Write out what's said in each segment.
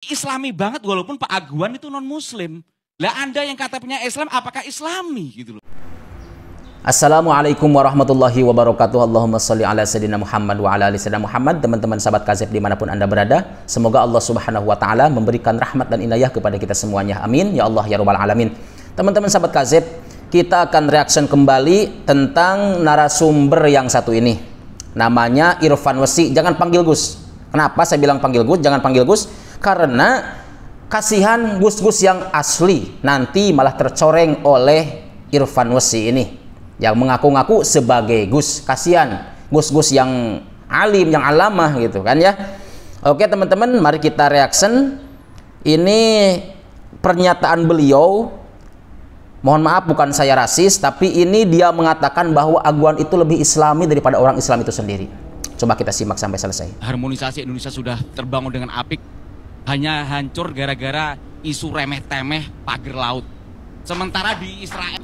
Islami banget walaupun Pak Aguan itu non muslim. Lah Anda yang KTP-nya Islam apakah Islami gitu loh. Assalamualaikum warahmatullahi wabarakatuh. Allahumma sholli ala sayyidina Muhammad wa ala ali sayyidina Muhammad. Teman-teman sahabat Kazep dimanapun Anda berada, semoga Allah subhanahu wa ta'ala memberikan rahmat dan inayah kepada kita semuanya. Amin ya Allah ya rabbal alamin. Teman-teman sahabat Kazep, kita akan reaction kembali tentang narasumber yang satu ini. Namanya Irfan Wesi. Jangan panggil Gus. Kenapa saya bilang panggil Gus? Jangan panggil Gus, karena kasihan Gus-Gus yang asli nanti malah tercoreng oleh Irfan Wesi ini yang mengaku-ngaku sebagai Gus. Kasihan Gus-Gus yang alim, yang alamah gitu kan ya. Oke teman-teman, mari kita reaction. Ini pernyataan beliau. Mohon maaf, bukan saya rasis, tapi ini dia mengatakan bahwa Aguan itu lebih islami daripada orang Islam itu sendiri. Coba kita simak sampai selesai. Harmonisasi Indonesia sudah terbangun dengan apik, hanya hancur gara-gara isu remeh-temeh pagar laut. Sementara di Israel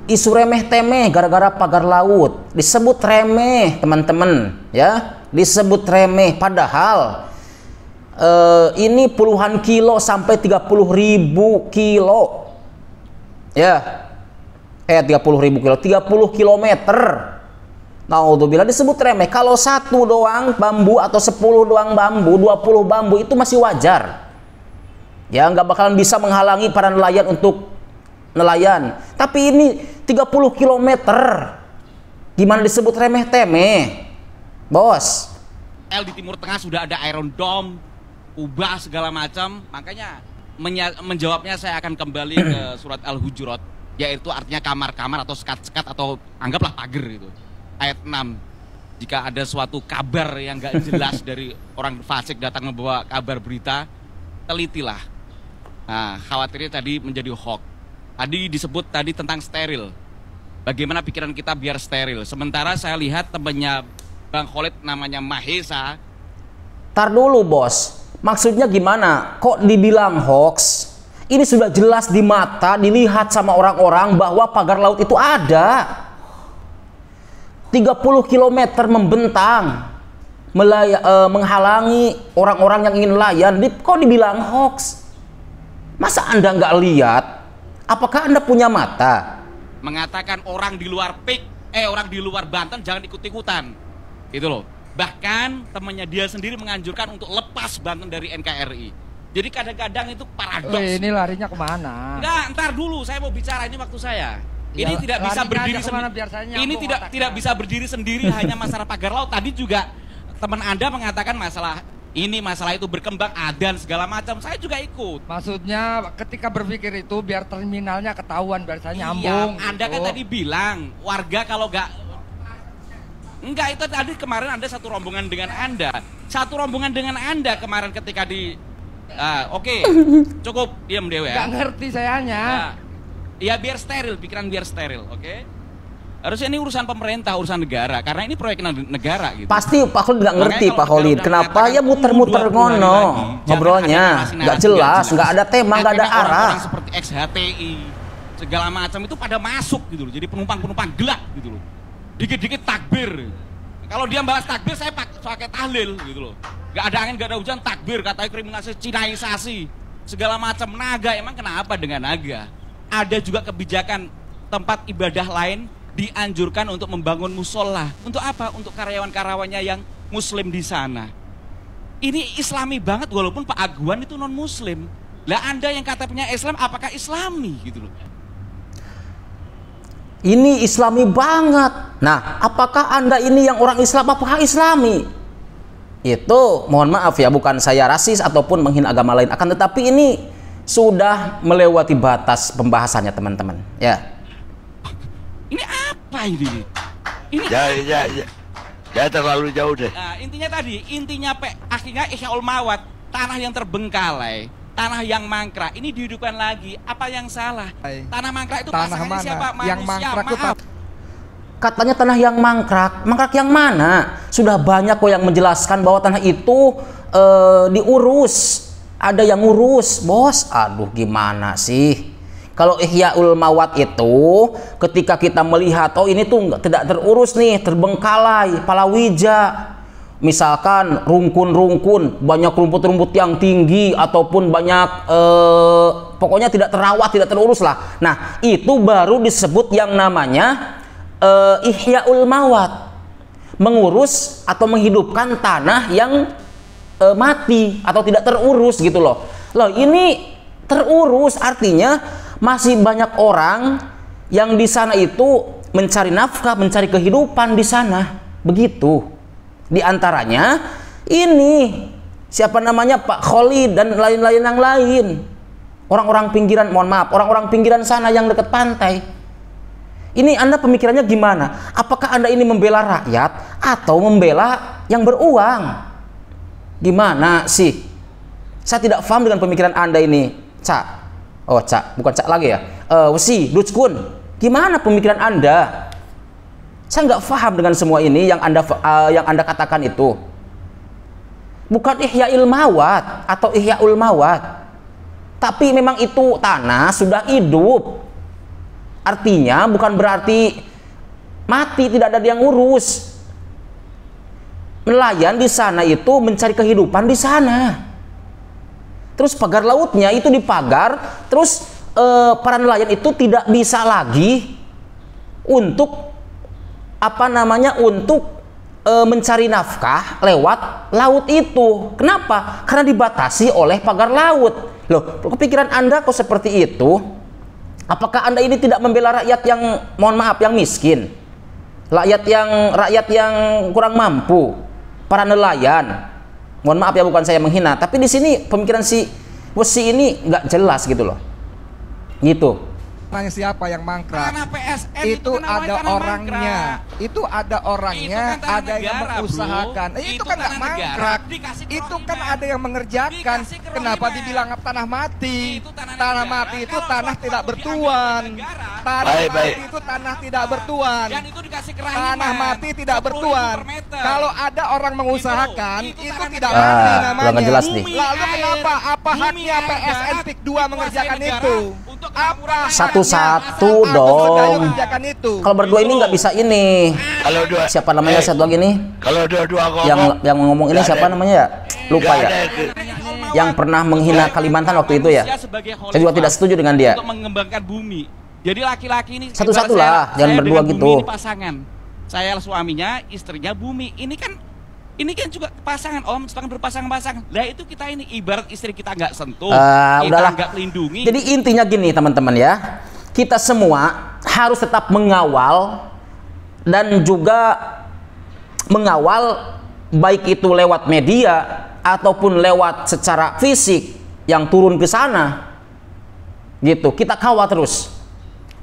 isu remeh-temeh gara-gara pagar laut disebut remeh, teman-teman ya, disebut remeh, padahal ini puluhan kilo sampai 30.000 kilo ya, 30.000 kilo, 30 kilometer. Naudzubillah disebut remeh. Kalau satu doang bambu atau 10 doang bambu, 20 bambu itu masih wajar ya, nggak bakalan bisa menghalangi para nelayan untuk nelayan. Tapi ini 30 km, gimana disebut remeh-temeh, bos? di Timur Tengah sudah ada Iron Dome, Kubah segala macam. Makanya menjawabnya saya akan kembali ke surat Al-Hujurat, yaitu artinya kamar-kamar atau sekat-sekat atau anggaplah pagar itu. Ayat 6, jika ada suatu kabar yang gak jelas dari orang fasik datang membawa kabar berita, telitilah. Nah, khawatirnya tadi menjadi hoax. Tadi disebut tadi tentang steril. Bagaimana pikiran kita biar steril. Sementara saya lihat temannya Bang Khalid namanya Mahesa. Tar dulu bos, maksudnya gimana? Kok dibilang hoax? Ini sudah jelas di mata, dilihat sama orang-orang bahwa pagar laut itu ada. 30 km membentang, menghalangi orang-orang yang ingin nelayan. Kok dibilang hoax? Masa Anda nggak lihat? Apakah Anda punya mata? Mengatakan orang di luar orang di luar Banten jangan ikut-ikutan. Itu loh. Bahkan temannya dia sendiri menganjurkan untuk lepas Banten dari NKRI. Jadi kadang-kadang itu paradoks. Ini larinya kemana? Enggak, ntar dulu saya mau bicara, ini waktu saya. Ini ya, tidak bisa berdiri sendiri. Ini tidak bisa berdiri sendiri hanya masalah pagar laut. Tadi juga teman Anda mengatakan masalah itu berkembang adan segala macam. Saya juga ikut. Maksudnya ketika berpikir itu biar terminalnya ketahuan, biar saya nyambung. Anda kan tadi bilang warga kalau enggak, itu tadi kemarin Anda satu rombongan dengan Anda. Satu rombongan dengan Anda kemarin ketika di oke, cukup diam dewe ya. Gak ngerti sayanya. Ya biar steril, pikiran biar steril, oke? Harusnya ini urusan pemerintah, urusan negara, karena ini proyek negara gitu. Pasti Pak Khalid nggak ngerti Pak Khalid. Kenapa ya muter-muter ngono ngobrolnya? Nggak jelas, nggak ada tema, nggak ada arah. Orang seperti XHTI, segala macam itu pada masuk gitu loh. Jadi penumpang-penumpang gelap gitu loh. Dikit-dikit takbir. Kalau dia bahas takbir, saya pakai tahlil gitu loh. Nggak ada angin, nggak ada hujan, takbir, katanya kriminalisasi, Cinaisasi, segala macam. Naga, emang kenapa dengan naga? Ada juga kebijakan tempat ibadah lain dianjurkan untuk membangun musola. Untuk apa? Untuk karyawan-karyawannya yang muslim di sana. Ini islami banget walaupun Pak Aguan itu non muslim. Lah Anda yang KTP-nya Islam apakah islami gitu loh. Ini islami banget. Nah, apakah Anda ini yang orang Islam apakah islami? Itu mohon maaf ya, bukan saya rasis ataupun menghina agama lain, akan tetapi ini sudah melewati batas pembahasannya teman-teman ya. Ini apa ini? Ya terlalu jauh deh. Nah, intinya akhirnya Ihyaul Mawat, tanah yang terbengkalai, tanah yang mangkrak ini dihidupkan lagi. Apa yang salah? Tanah mangkrak itu pasangannya siapa? Manusia. Yang mangkrak itu katanya tanah yang mangkrak. Mangkrak yang mana? Sudah banyak kok yang menjelaskan bahwa tanah itu diurus. Ada yang ngurus, bos. Aduh, gimana sih? Kalau Ihyaul Mawat itu ketika kita melihat, oh ini tuh tidak terurus nih, terbengkalai, palawija. misalkan rungkun-rungkun, banyak rumput-rumput yang tinggi ataupun banyak pokoknya tidak terawat, tidak terurus lah. Nah, itu baru disebut yang namanya ihyaul mawat, mengurus atau menghidupkan tanah yang mati atau tidak terurus gitu loh. Loh, ini terurus, artinya masih banyak orang yang di sana itu mencari nafkah, mencari kehidupan di sana. Begitu. Di antaranya ini siapa namanya, Pak Khalid dan lain-lain yang lain. Orang-orang pinggiran, mohon maaf, orang-orang pinggiran sana yang dekat pantai. Ini Anda pemikirannya gimana? Apakah Anda ini membela rakyat atau membela yang beruang? Gimana sih? Saya tidak paham dengan pemikiran Anda ini, Cak. Oh, Cak, bukan Cak lagi ya. Wesi, Dutskun. Gimana pemikiran Anda? Saya nggak paham dengan semua ini yang Anda katakan itu. Bukan ihya'il mawat atau ihyaul mawat. Tapi memang itu tanah sudah hidup. Artinya bukan berarti mati, tidak ada yang ngurus. Nelayan di sana itu mencari kehidupan di sana. Terus pagar lautnya itu dipagar, terus para nelayan itu tidak bisa lagi untuk untuk mencari nafkah lewat laut itu. Kenapa? Karena dibatasi oleh pagar laut. Loh, kepikiran Anda kok seperti itu? Apakah Anda ini tidak membela rakyat yang, mohon maaf, yang miskin? Rakyat yang kurang mampu, para nelayan. Mohon maaf ya, bukan saya menghina, tapi di sini pemikiran si Wesi ini nggak jelas gitu loh. Gitu. Tanya siapa yang mangkrak? Tanah PSN itu namanya ada tanah orangnya. mangkrak. Itu ada orangnya, Itu kan tanah ada yang negara, mengusahakan. bro. Itu Itu kan nggak tanah negara, mangkrak. dikasih Itu kan kerohiman. ada yang mengerjakan. Dikasih kerohiman. Kenapa dibilang tanah mati? Itu tanah Tanah negara. mati itu Kalau tanah suatu tidak dianggap bertuan. negara, Tanah Baik, mati baik. itu tanah tidak bertuan. Dan itu dikasih kerohiman. Tanah mati tidak 10.000 bertuan. per meter. Kalau ada orang mengusahakan, Itu itu tanah tidak negara. mati Ah, namanya. nggak jelas nih. Lalu Bumi, kenapa? air, Apa bumi, haknya air, PSN darat, PIK 2 dikuasai mengerjakan negara itu? untuk Apa Satu-satu haknya dong. Saudara mengerjakan itu? Kalau berdua ini nggak bisa ini. Kalau dua, Siapa namanya satu lagi nih? kalau dua-dua ngomong, Yang ngomong ini nggak siapa ada- namanya ya? Lupa nggak ya. ada Yang pernah menghina Kalimantan waktu itu ya. Saya juga tidak setuju dengan dia. Untuk mengembangkan bumi. Jadi laki-laki ini Satu-satu ibarat lah, jangan saya berdua dengan gitu. Bumi ini pasangan. Saya suaminya, istrinya Bumi. Ini kan juga pasangan, Om, sedang berpasang-pasangan. Lah itu kita ini ibarat istri kita nggak sentuh, kita Udahlah. nggak lindungi. Jadi intinya gini teman-teman ya, kita semua harus tetap mengawal dan juga mengawal baik itu lewat media ataupun lewat secara fisik yang turun ke sana. Gitu, kita kawal terus.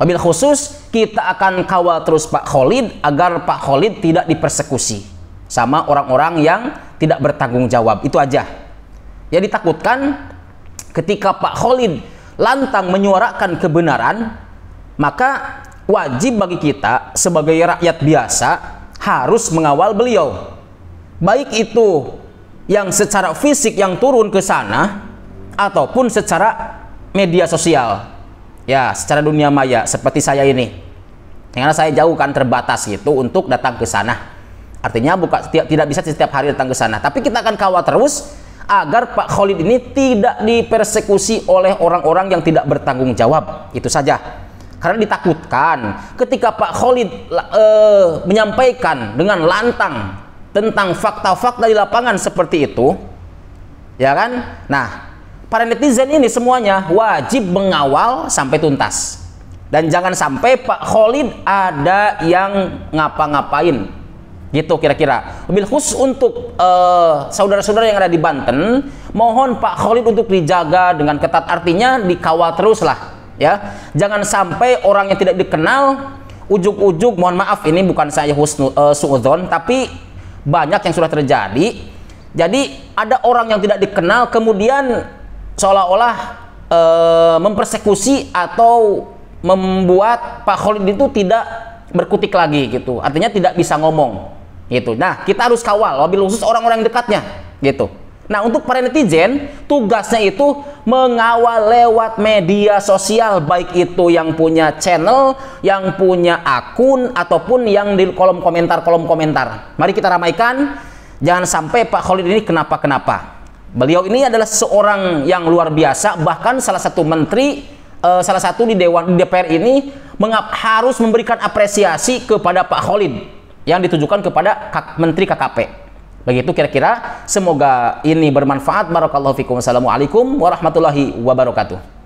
Wabil khusus kita akan kawal terus Pak Khalid agar Pak Khalid tidak dipersekusi sama orang-orang yang tidak bertanggung jawab. Itu aja. Ya, ditakutkan ketika Pak Khalid lantang menyuarakan kebenaran, maka wajib bagi kita sebagai rakyat biasa harus mengawal beliau. Baik itu yang secara fisik yang turun ke sana ataupun secara media sosial. Ya, secara dunia maya seperti saya ini. Karena saya jauh kan, terbatas gitu untuk datang ke sana. Artinya tidak bisa setiap hari datang ke sana. Tapi kita akan kawal terus agar Pak Khalid ini tidak dipersekusi oleh orang-orang yang tidak bertanggung jawab. Itu saja. Karena ditakutkan ketika Pak Khalid menyampaikan dengan lantang tentang fakta-fakta di lapangan seperti itu, ya kan? Nah, para netizen ini semuanya wajib mengawal sampai tuntas. Dan jangan sampai Pak Khalid ada yang ngapa-ngapain. Gitu kira-kira. Mobil khusus untuk saudara-saudara yang ada di Banten, mohon Pak Khalid untuk dijaga dengan ketat, artinya dikawal terus lah. Ya, jangan sampai orang yang tidak dikenal ujuk-ujuk, mohon maaf ini bukan saya suudzon, tapi banyak yang sudah terjadi. Jadi ada orang yang tidak dikenal kemudian seolah-olah mempersekusi atau membuat Pak Khalid itu tidak berkutik lagi gitu. Artinya tidak bisa ngomong gitu. Nah, kita harus kawal wabil khusus orang-orang yang dekatnya gitu. Nah, untuk para netizen tugasnya itu mengawal lewat media sosial, baik itu yang punya channel, yang punya akun ataupun yang di kolom komentar. Mari kita ramaikan Jangan sampai Pak Khalid ini kenapa-kenapa. Beliau ini adalah seorang yang luar biasa, bahkan salah satu menteri, salah satu di Dewan DPR ini harus memberikan apresiasi kepada Pak Khalid yang ditujukan kepada Menteri KKP. Begitu kira-kira. Semoga ini bermanfaat. Barakallahu fikum. Wassalamualaikum warahmatullahi wabarakatuh.